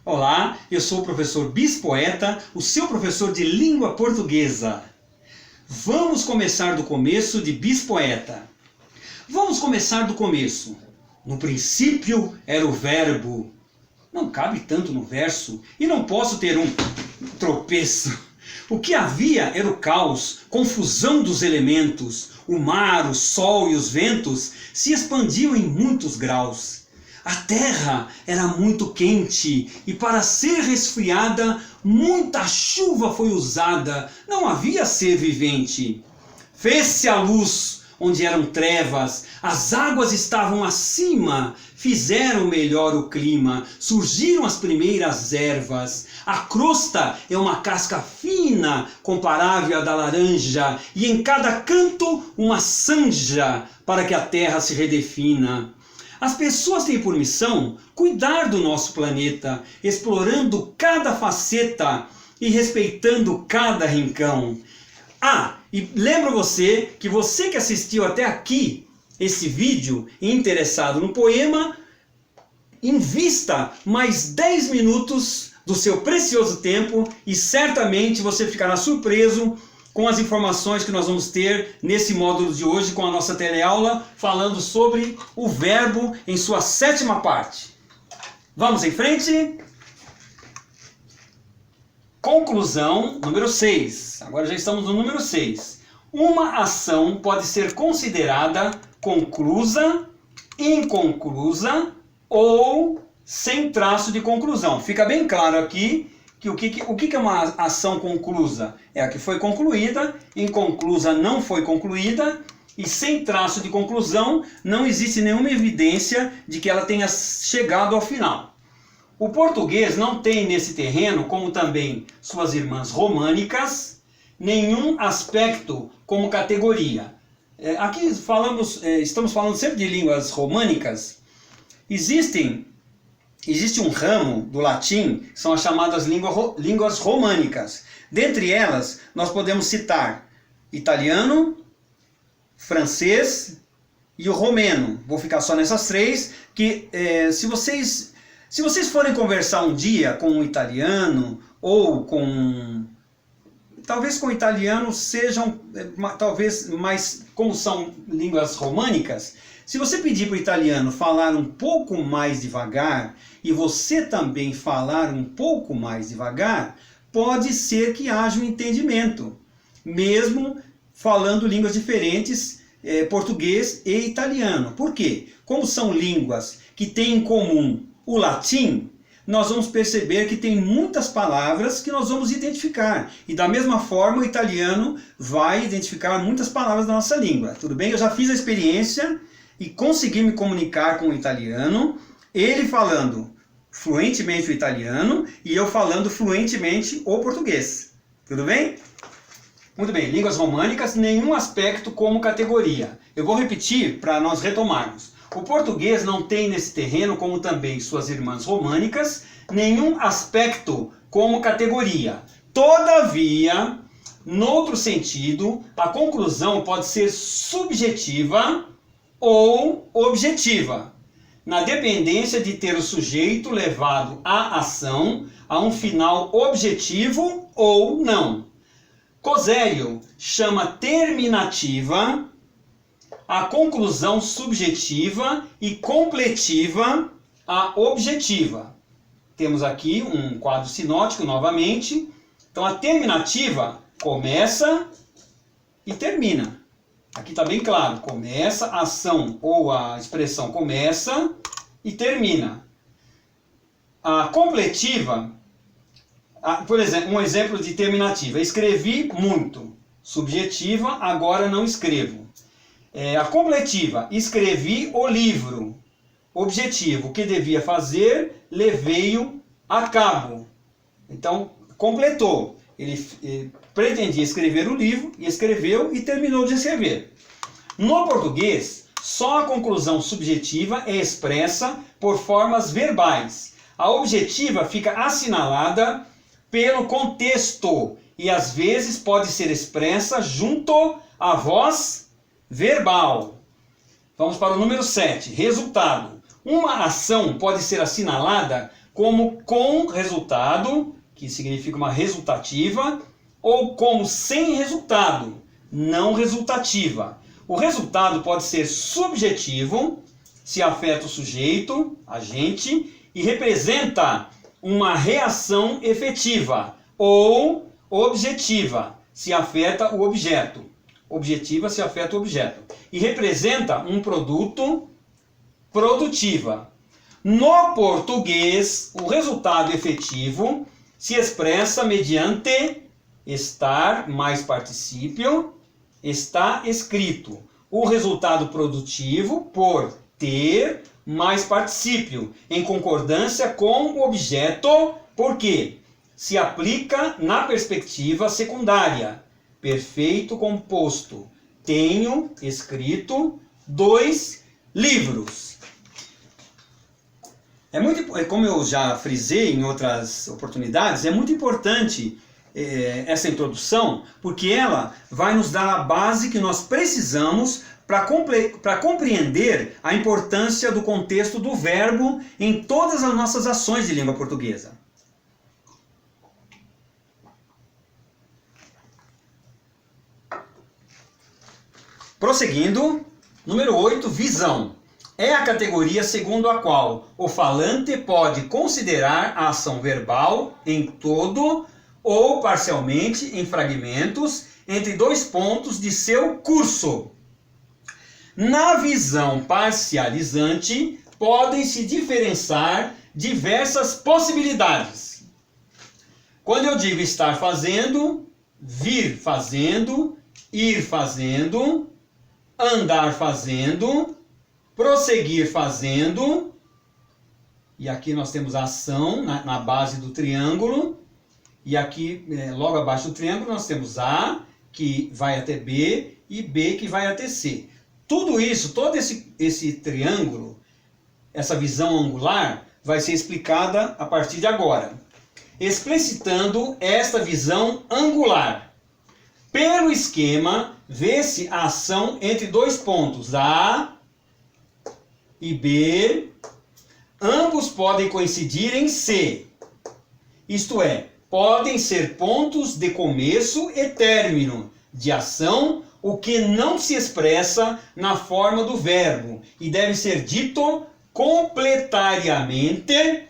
Olá, eu sou o professor Bispoeta, o seu professor de língua portuguesa. Vamos começar do começo de Bispoeta. Vamos começar do começo. No princípio era o verbo. Não cabe tanto no verso e não posso ter um tropeço. O que havia era o caos, confusão dos elementos. O mar, o sol e os ventos se expandiam em muitos graus. A terra era muito quente e para ser resfriada, muita chuva foi usada. Não havia ser vivente. Fez-se a luz onde eram trevas, as águas estavam acima, fizeram melhor o clima, surgiram as primeiras ervas. A crosta é uma casca fina, comparável à da laranja, e em cada canto uma sanja, para que a terra se redefina. As pessoas têm por missão cuidar do nosso planeta, explorando cada faceta e respeitando cada rincão. E lembro você que assistiu até aqui esse vídeo e interessado no poema, invista mais 10 minutos do seu precioso tempo e certamente você ficará surpreso com as informações que nós vamos ter nesse módulo de hoje com a nossa teleaula, falando sobre o verbo em sua 7ª parte. Vamos em frente? Conclusão número 6. Agora já estamos no número 6. Uma ação pode ser considerada conclusa, inconclusa ou sem traço de conclusão. Fica bem claro aqui que o que é uma ação conclusa? É a que foi concluída, inconclusa não foi concluída e sem traço de conclusão não existe nenhuma evidência de que ela tenha chegado ao final. O português não tem nesse terreno, como também suas irmãs românicas, nenhum aspecto como categoria. Aqui estamos falando sempre de línguas românicas. Existe um ramo do latim, que são as chamadas línguas românicas. Dentre elas, nós podemos citar italiano, francês e o romeno. Vou ficar só nessas três, que se vocês forem conversar um dia com um italiano ou talvez com italiano sejam, talvez mais, como são línguas românicas, se você pedir para o italiano falar um pouco mais devagar e você também falar um pouco mais devagar, pode ser que haja um entendimento, mesmo falando línguas diferentes, português e italiano. Por quê? Como são línguas que têm em comum o latim, nós vamos perceber que tem muitas palavras que nós vamos identificar. E da mesma forma o italiano vai identificar muitas palavras da nossa língua. Tudo bem? Eu já fiz a experiência e consegui me comunicar com o italiano, ele falando fluentemente o italiano e eu falando fluentemente o português. Tudo bem? Muito bem, línguas românicas, nenhum aspecto como categoria. Eu vou repetir para nós retomarmos. O português não tem nesse terreno, como também suas irmãs românicas, nenhum aspecto como categoria. Todavia, noutro sentido, a conclusão pode ser subjetiva ou objetiva, na dependência de ter o sujeito levado à ação a um final objetivo ou não. Cosélio chama terminativa a conclusão subjetiva e completiva a objetiva. Temos aqui um quadro sinótico novamente. Então a terminativa começa e termina. Aqui está bem claro, começa a ação ou a expressão começa e termina. A completiva, por exemplo, um exemplo de terminativa, escrevi muito. Subjetiva, agora não escrevo. A completiva, escrevi o livro. Objetivo, o que devia fazer, levei-o a cabo. Então, completou. Ele pretendia escrever o livro, e escreveu e terminou de escrever. No português, só a conclusão subjetiva é expressa por formas verbais. A objetiva fica assinalada pelo contexto e às vezes pode ser expressa junto à voz verbal. Vamos para o número 7. Resultado. Uma ação pode ser assinalada como com resultado, que significa uma resultativa, ou como sem resultado, não resultativa. O resultado pode ser subjetivo, se afeta o sujeito, agente, e representa uma reação efetiva, ou objetiva, se afeta o objeto. Objetiva se afeta o objeto. E representa um produto, produtiva. No português, o resultado efetivo se expressa mediante estar mais particípio, está escrito. O resultado produtivo por ter mais particípio, em concordância com o objeto, porque se aplica na perspectiva secundária. Perfeito composto. Tenho escrito 2 livros. Como eu já frisei em outras oportunidades, é muito importante essa introdução, porque ela vai nos dar a base que nós precisamos para compreender a importância do contexto do verbo em todas as nossas ações de língua portuguesa. Prosseguindo, número 8, visão. É a categoria segundo a qual o falante pode considerar a ação verbal em todo ou parcialmente em fragmentos entre 2 pontos de seu curso. Na visão parcializante, podem-se diferenciar diversas possibilidades. Quando eu digo estar fazendo, vir fazendo, ir fazendo, andar fazendo, prosseguir fazendo, e aqui nós temos a ação na base do triângulo, e aqui logo abaixo do triângulo nós temos A, que vai até B, e B que vai até C. Tudo isso, todo esse triângulo, essa visão angular, vai ser explicada a partir de agora, explicitando esta visão angular. Pelo esquema, vê-se a ação entre 2 pontos, A e B. Ambos podem coincidir em C. Isto é, podem ser pontos de começo e término de ação, o que não se expressa na forma do verbo e deve ser dito completariamente.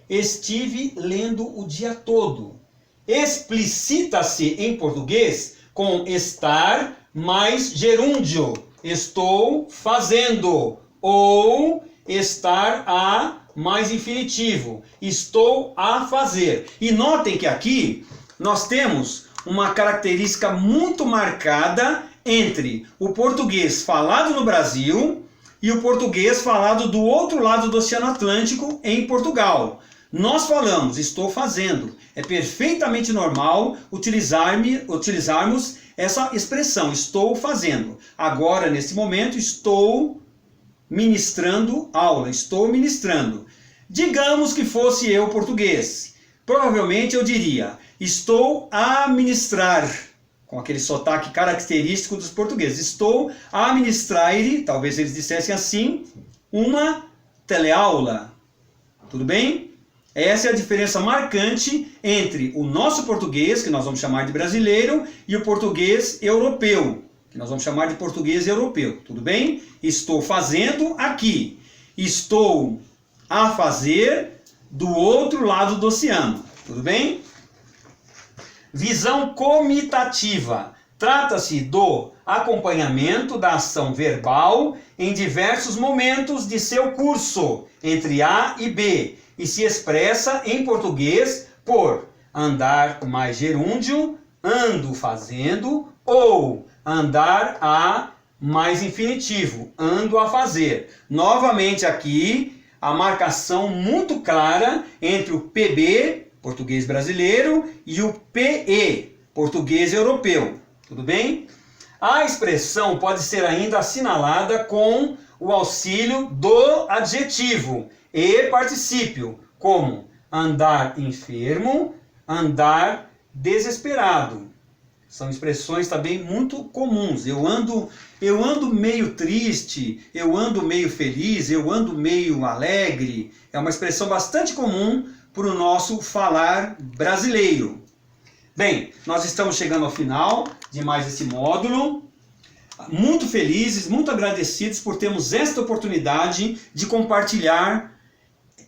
Estive lendo o dia todo. Explicita-se em português com estar mais gerúndio, estou fazendo, ou estar a mais infinitivo, estou a fazer. E notem que aqui nós temos uma característica muito marcada entre o português falado no Brasil e o português falado do outro lado do Oceano Atlântico, em Portugal. Nós falamos, estou fazendo. É perfeitamente normal utilizarmos essa expressão, estou fazendo. Agora, nesse momento, estou ministrando aula, estou ministrando. Digamos que fosse eu português. Provavelmente eu diria, estou a ministrar, com aquele sotaque característico dos portugueses. Estou a ministrar, talvez eles dissessem assim, uma teleaula. Tudo bem? Essa é a diferença marcante entre o nosso português, que nós vamos chamar de brasileiro, e o português europeu, que nós vamos chamar de português europeu. Tudo bem? Estou fazendo aqui. Estou a fazer do outro lado do oceano. Tudo bem? Visão comitativa. Trata-se do acompanhamento da ação verbal em diversos momentos de seu curso, entre A e B, e se expressa em português por andar mais gerúndio, ando fazendo, ou andar a mais infinitivo, ando a fazer. Novamente aqui, a marcação muito clara entre o PB, português brasileiro, e o PE, português europeu. Tudo bem? A expressão pode ser ainda assinalada com o auxílio do adjetivo e particípio, como andar enfermo, andar desesperado. São expressões também muito comuns. Eu ando meio triste, eu ando meio feliz, eu ando meio alegre. É uma expressão bastante comum para o nosso falar brasileiro. Bem, nós estamos chegando ao final de mais esse módulo. Muito felizes, muito agradecidos por termos esta oportunidade de compartilhar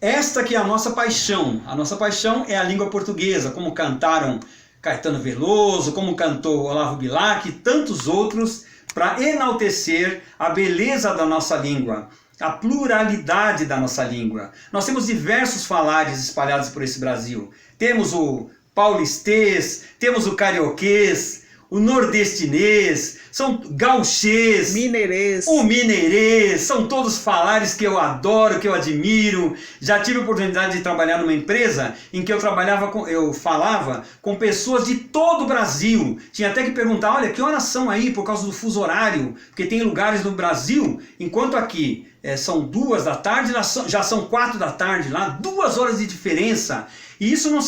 esta que é a nossa paixão. A nossa paixão é a língua portuguesa, como cantaram Caetano Veloso, como cantou Olavo Bilac e tantos outros, para enaltecer a beleza da nossa língua, a pluralidade da nossa língua. Nós temos diversos falares espalhados por esse Brasil. Temos o paulistês, temos o carioquês, o nordestinês, são gauchês, Mineirês. o mineirês, são todos falares que eu adoro, que eu admiro. Já tive a oportunidade de trabalhar numa empresa em que eu falava com pessoas de todo o Brasil. Tinha até que perguntar, olha, que horas são aí por causa do fuso horário? Porque tem lugares no Brasil, enquanto aqui são 2 da tarde, já são 4 da tarde lá, 2 horas de diferença. E isso não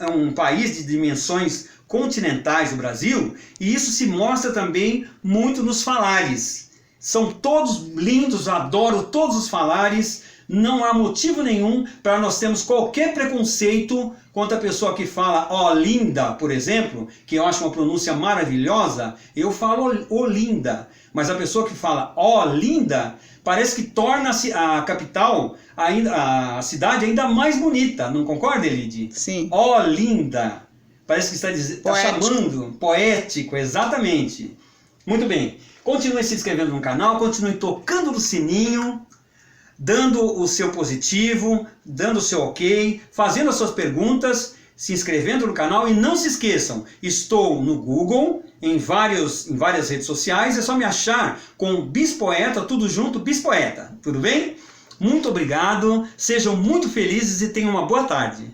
é um país de dimensões continentais do Brasil, e isso se mostra também muito nos falares. São todos lindos, adoro todos os falares, não há motivo nenhum para nós termos qualquer preconceito contra a pessoa que fala Olinda, por exemplo, que eu acho uma pronúncia maravilhosa, eu falo Olinda, mas a pessoa que fala Olinda parece que torna a capital, a cidade ainda mais bonita, não concorda, Elide? Sim. Olinda. Parece que está chamando, poético, exatamente. Muito bem, continue se inscrevendo no canal, continue tocando no sininho, dando o seu positivo, dando o seu ok, fazendo as suas perguntas, se inscrevendo no canal e não se esqueçam, estou no Google, em várias redes sociais, é só me achar com Bispoeta, tudo junto, Bispoeta, tudo bem? Muito obrigado, sejam muito felizes e tenham uma boa tarde.